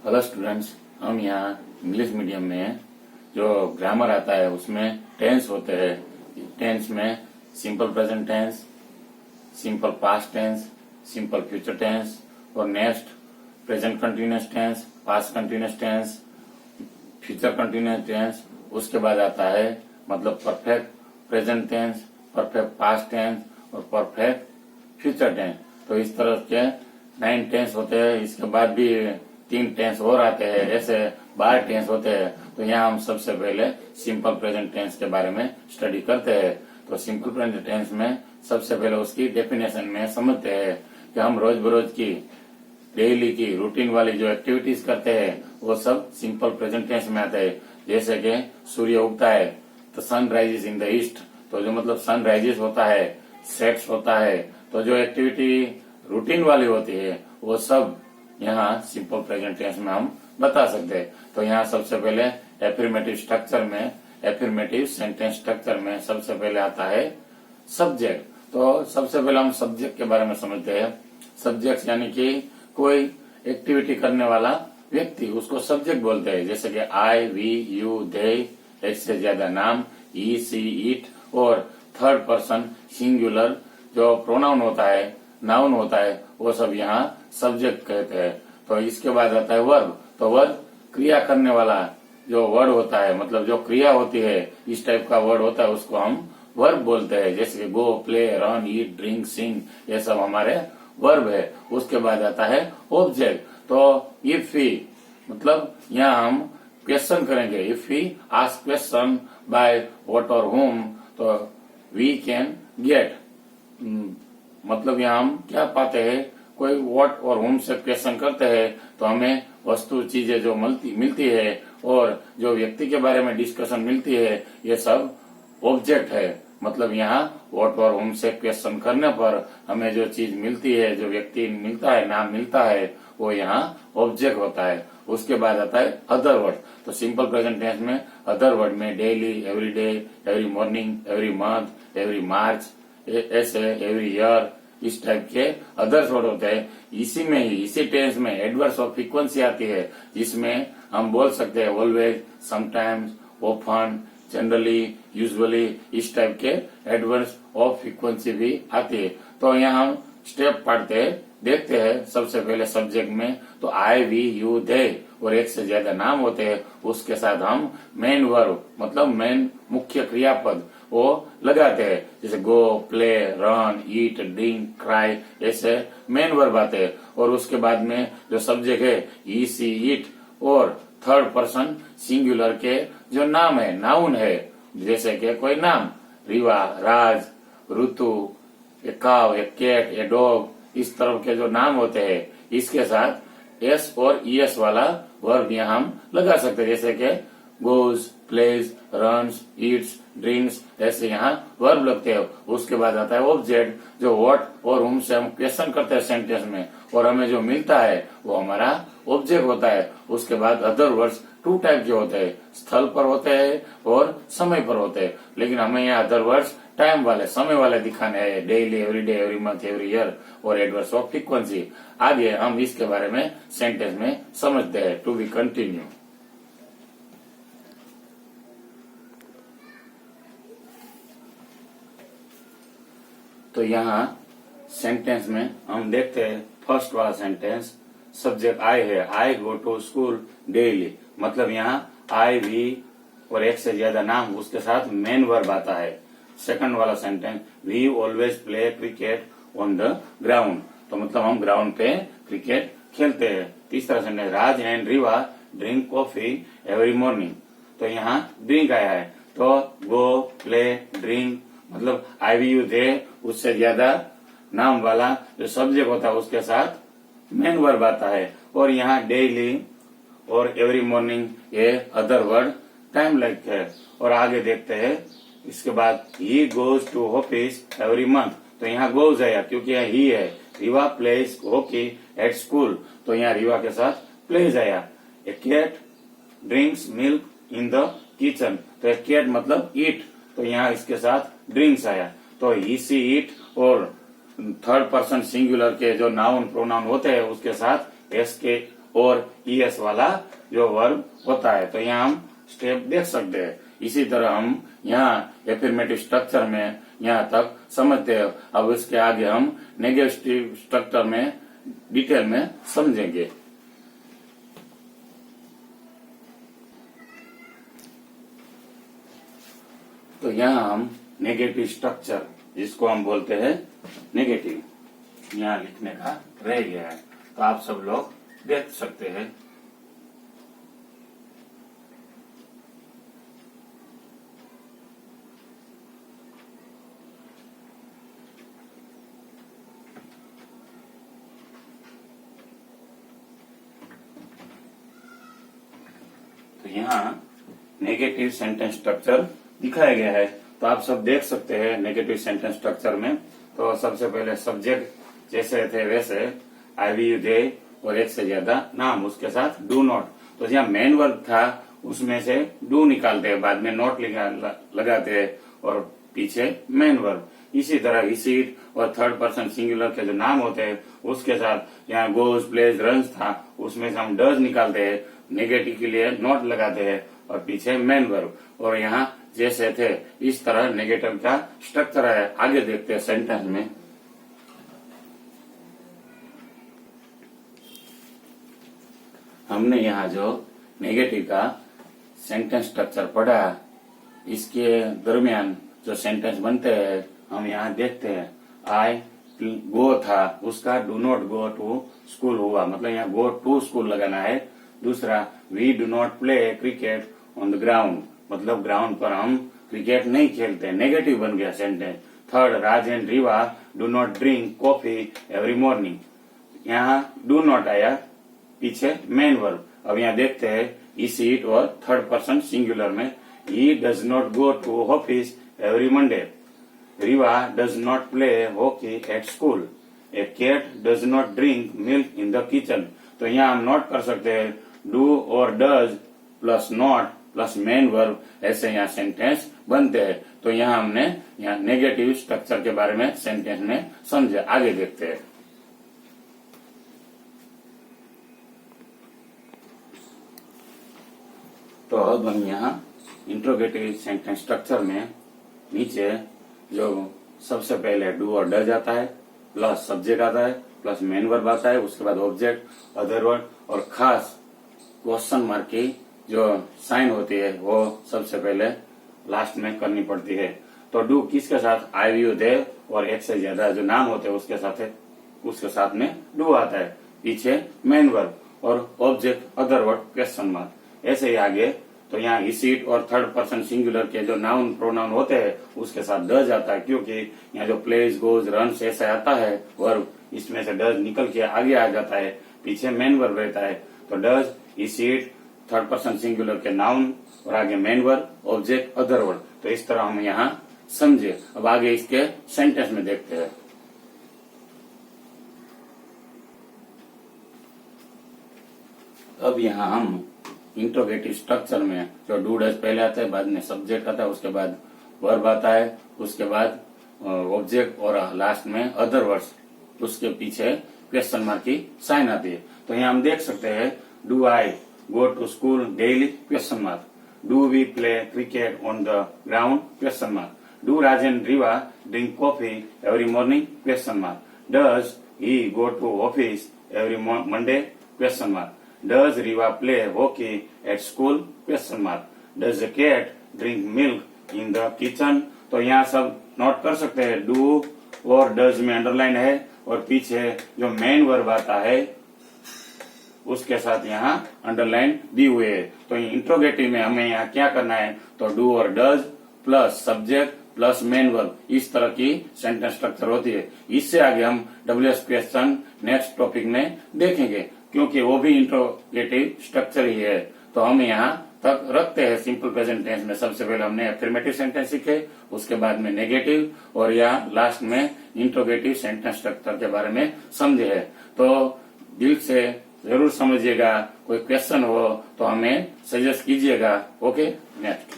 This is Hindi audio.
हेलो स्टूडेंट्स, हम यहाँ इंग्लिश मीडियम में जो ग्रामर आता है उसमें टेंस होते हैं। टेंस में simple present tense, simple past tense, simple future tense और next present continuous tense, past continuous tense, future continuous tense. उसके बाद आता है मतलब perfect present tense, perfect past tense और परफेक्ट फ्यूचर टेंस। तो इस तरह के 9 टेंस होते हैं। इसके बाद भी 3 टेंस और आते हैं, ऐसे 12 टेंस होते हैं। तो यहाँ हम सबसे पहले सिंपल प्रेजेंट टेंस के बारे में स्टडी करते हैं। तो सिंपल प्रेजेंट टेंस में सबसे पहले उसकी डेफिनेशन में समझते हैं कि हम रोज बरोज की डेली की रूटीन वाली जो एक्टिविटीज करते हैं वो सब सिंपल प्रेजेंट टेंस में आते हैं। जैसे कि सूर्य उगता है तो sun rises in the east, तो जो मतलब सन राइजेस होता है, सेट्स होता है, तो जो एक्टिविटी रूटीन वाली होती है वो सब यहाँ सिंपल प्रेजेंट टेंस में हम बता सकते हैं। तो यहाँ सबसे पहले एफर्मेटिव स्ट्रक्चर में, एफर्मेटिव सेंटेंस स्ट्रक्चर में सबसे पहले आता है सब्जेक्ट। तो सबसे पहले हम सब्जेक्ट के बारे में समझते हैं। सब्जेक्ट यानी कि कोई एक्टिविटी करने वाला व्यक्ति, उसको सब्जेक्ट बोलते हैं। जैसे कि आई, वी, यू, दे, एक से ज्यादा नाम, ई, सी, इट और थर्ड पर्सन सिंगुलर जो प्रोनाउन होता है, नाउन होता है, वो सब यहाँ सब्जेक्ट कहते हैं। तो इसके बाद आता है वर्ब। तो वर्ब क्रिया करने वाला जो वर्ड होता है, मतलब जो क्रिया होती है, इस टाइप का वर्ड होता है, उसको हम वर्ब बोलते हैं। जैसे कि गो, प्ले, रन, ईट, ड्रिंक, सिंग, ये सब हमारे वर्ब है। उसके बाद आता है ऑब्जेक्ट। तो इफ ही, मतलब यहाँ हम क्वेश्चन करेंगे। If he ask question by what और होम, तो वी कैन गेट, मतलब यहाँ हम क्या पाते हैं, कोई व्हाट और होम से क्वेश्चन करते हैं तो हमें वस्तु चीजें जो मिलती है और जो व्यक्ति के बारे में डिस्कशन मिलती है, ये सब ऑब्जेक्ट है। मतलब यहाँ व्हाट और होम से क्वेश्चन करने पर हमें जो चीज मिलती है, जो व्यक्ति मिलता है, नाम मिलता है, वो यहाँ ऑब्जेक्ट होता है। उसके बाद आता है अदर वर्ड। तो सिंपल प्रेजेंट टेंस में अदर वर्ड में daily, every day, every morning, every month, every March, ऐसे एवरी ईयर, इस टाइप के अदर्स वर्ड होते हैं। इसी में ही, इसी टेंस में एडवर्स ऑफ फ्रीक्वेंसी आती है, जिसमें हम बोल सकते हैं always, sometimes, often, generally, usually, इस टाइप के एडवर्स ऑफ फ्रीक्वेंसी भी आती है। तो यहाँ हम स्टेप पढ़ते हैं, देखते हैं। सबसे पहले सब्जेक्ट में तो आई, वी, यू, दे और एक से ज्यादा नाम होते हैं। उसके साथ हम मेन वर्ब, मतलब मेन मुख्य क्रियापद वो लगाते हैं। जैसे गो, प्ले, रन, ईट, ड्रिंक, क्राई, ऐसे मेन वर्ब आते हैं। और उसके बाद में जो सब्जेक्ट है, ई, सी, इट और थर्ड पर्सन सिंगुलर के जो नाम है, नाउन है, जैसे कि कोई नाम, रीवा, राज, ऋतु, ए काव, ए कैट, ए डॉग, इस तरह के जो नाम होते हैं, इसके साथ एस और ईएस वाला वर्ब यहाँ हम लगा सकते हैं। जैसे कि goes, plays, runs, eats, drinks, ऐसे यहाँ वर्ब लगते हैं। उसके बाद आता है ऑब्जेक्ट, जो व्हाट और होम से हम क्वेश्चन करते हैं सेंटेंस में और हमें जो मिलता है वो हमारा ऑब्जेक्ट होता है। उसके बाद अदर वर्ड्स 2 टाइप के होते हैं, स्थल पर होते हैं और समय पर होते हैं। लेकिन हमें यहाँ अदर वर्ड्स टाइम वाले, समय वाले दिखाने हैं, daily, every day, every month, every year और एडवर्स ऑफ फ्रीक्वेंसी। आगे हम इसके बारे में सेंटेंस में समझते हैं। To be continue. तो यहाँ सेंटेंस में हम देखते हैं फर्स्ट वाला सेंटेंस, सब्जेक्ट आई है, आई गो टू स्कूल डेली, मतलब यहाँ आई, वी और एक से ज्यादा नाम, उसके साथ मेन वर्ब आता है। सेकंड वाला sentence, we always play cricket on the ground, तो मतलब हम ग्राउंड पे क्रिकेट खेलते हैं। तीसरा sentence, Raj and Riva drink coffee every morning, तो यहाँ ड्रिंक आया है। तो गो, प्ले, ड्रिंक, मतलब आई, वी, यू, दे, उससे ज्यादा नाम वाला जो सब्जेक्ट होता है उसके साथ मेन वर्ब आता है। और यहाँ डेली और एवरी मॉर्निंग ये अदर वर्ड टाइम लाइक है। और आगे देखते हैं इसके बाद, he goes to office every month, तो यहाँ गोज आया क्योंकि यहाँ ही है। Riva plays hockey at school, तो यहाँ रीवा के साथ प्लेज आया। A cat drinks milk in the kitchen, तो ए कैट मतलब ईट, तो यहाँ इसके साथ ड्रिंक्स आया। तो ही, सी, इट और थर्ड पर्सन सिंगुलर के जो नाउन प्रोनाउन होते हैं उसके साथ एस के और ईएस वाला जो वर्ब होता है। तो यहाँ हम स्टेप देख सकते हैं। इसी तरह हम यहाँ एफर्मेटिव स्ट्रक्चर में यहाँ तक समझते हैं। अब इसके आगे हम नेगेटिव स्ट्रक्चर में डिटेल में समझेंगे। तो यहाँ हम नेगेटिव स्ट्रक्चर, जिसको हम बोलते हैं नेगेटिव, यहाँ लिखने का रह गया है। तो आप सब लोग देख सकते हैं। तो यहाँ नेगेटिव सेंटेंस स्ट्रक्चर दिखाया गया है। तो आप सब देख सकते हैं नेगेटिव सेंटेंस स्ट्रक्चर में। तो सबसे पहले सब्जेक्ट जैसे थे वैसे आई वी यू दे और एक से ज्यादा नाम, उसके साथ डू नॉट। तो जहाँ मेन वर्ब था उसमें से डू निकालते हैं, बाद में नॉट लगाते हैं और पीछे मेन वर्ब। इसी तरह विजिट और थर्ड पर्सन सिंगुलर के जो नाम होते हैं उसके साथ यहाँ गोज प्लेज रन्स था, उसमें से हम डज निकालते हैं, नेगेटिव के लिए नॉट लगाते हैं और पीछे मेन वर्ब। और यहाँ जैसे थे इस तरह नेगेटिव का स्ट्रक्चर है। आगे देखते हैं सेंटेंस में। हमने यहाँ जो नेगेटिव का सेंटेंस स्ट्रक्चर पढ़ा, इसके दरमियान जो सेंटेंस बनते हैं हम यहाँ देखते हैं। आई गो था, उसका do not go to school हुआ, मतलब यहाँ गो टू स्कूल लगाना है। दूसरा, we do not play cricket on the ground, मतलब ग्राउंड पर हम क्रिकेट नहीं खेलते, नेगेटिव बन गया sentence. Third, Raj and Riva do not drink coffee every morning, यहाँ डू नॉट आया, पीछे मेन वर्ब। अब यहाँ देखते हैं इस इट और थर्ड पर्सन सिंगुलर में। He does not go to office every Monday, Riva does not play hockey at school, a cat does not drink milk in the kitchen. तो यहाँ हम नोट कर सकते हैं डू और does plus not plus main verb, ऐसे यहाँ सेंटेंस बनते हैं। तो यहाँ हमने यहाँ नेगेटिव स्ट्रक्चर के बारे में सेंटेंस में समझे। आगे देखते हैं। तो अब हम यहाँ इंट्रोगेटिव सेंटेंस स्ट्रक्चर में नीचे जो सबसे पहले डू और डज आता है, प्लस सब्जेक्ट आता है, प्लस मेन वर्ब आता है, उसके बाद ऑब्जेक्ट, अदर वर्ड और खास क्वेश्चन मार्क की जो साइन होती है वो सबसे पहले लास्ट में करनी पड़ती है। तो डू किसके साथ, आई वी यू दे और एक से ज्यादा जो नाम होते हैं उसके साथ में डू आता है, पीछे मेन वर्ब और object, other word, question mark. ऐसे ही आगे तो यहाँ इसीट और थर्ड पर्सन सिंगुलर के जो नाउन प्रोनाउन होते हैं उसके साथ डज आता है, क्योंकि यहाँ जो प्लेज गोज रन्स ऐसा आता है वर्ब, इसमें से डज निकल के आगे आ जाता है, पीछे मेन वर्ब रहता है। तो डज, इसीट, थर्ड पर्सन सिंगुलर के नाउन और आगे main verb, object, other word. तो इस तरह हम यहाँ समझे। अब आगे इसके सेंटेंस में देखते हैं। अब यहाँ हम इंट्रोगेटिव स्ट्रक्चर में जो डू डज पहले आता है, बाद में सब्जेक्ट आता है, उसके बाद वर्ब आता है, उसके बाद ऑब्जेक्ट और लास्ट में अदर वर्ड्स, उसके पीछे क्वेश्चन मार्क की साइन आती है। तो यहाँ हम देख सकते हैं do I go to school daily, question mark. Do we play cricket on the ground, question mark. Do Rajan Riva drink coffee every morning, question mark. Does he go to office every Monday, question mark. Does Riva play hockey at school? Question mark. Does the cat drink milk in the kitchen? तो यहाँ सब नोट कर सकते हैं। डू और डज में अंडरलाइन है और पीछे जो मेन वर्ब आता है उसके साथ यहाँ अंडरलाइन दी हुई है। तो इंट्रोगेटिव में हमें यहाँ क्या करना है, तो डू और does plus subject plus main verb, इस तरह की सेंटेंस स्ट्रक्चर होती है। इससे आगे हम WH क्वेश्चन नेक्स्ट टॉपिक में देखेंगे, क्योंकि वो भी इंट्रोगेटिव स्ट्रक्चर ही है। तो हम यहाँ तक रखते हैं सिंपल प्रेजेंट टेंस में। सबसे पहले हमने अफर्मेटिव सेंटेंस सीखे, उसके बाद में नेगेटिव और यहाँ लास्ट में इंट्रोगेटिव सेंटेंस स्ट्रक्चर के बारे में समझे है। तो दिल से जरूर समझिएगा। कोई क्वेश्चन हो तो हमें सजेस्ट कीजिएगा। Okay, next.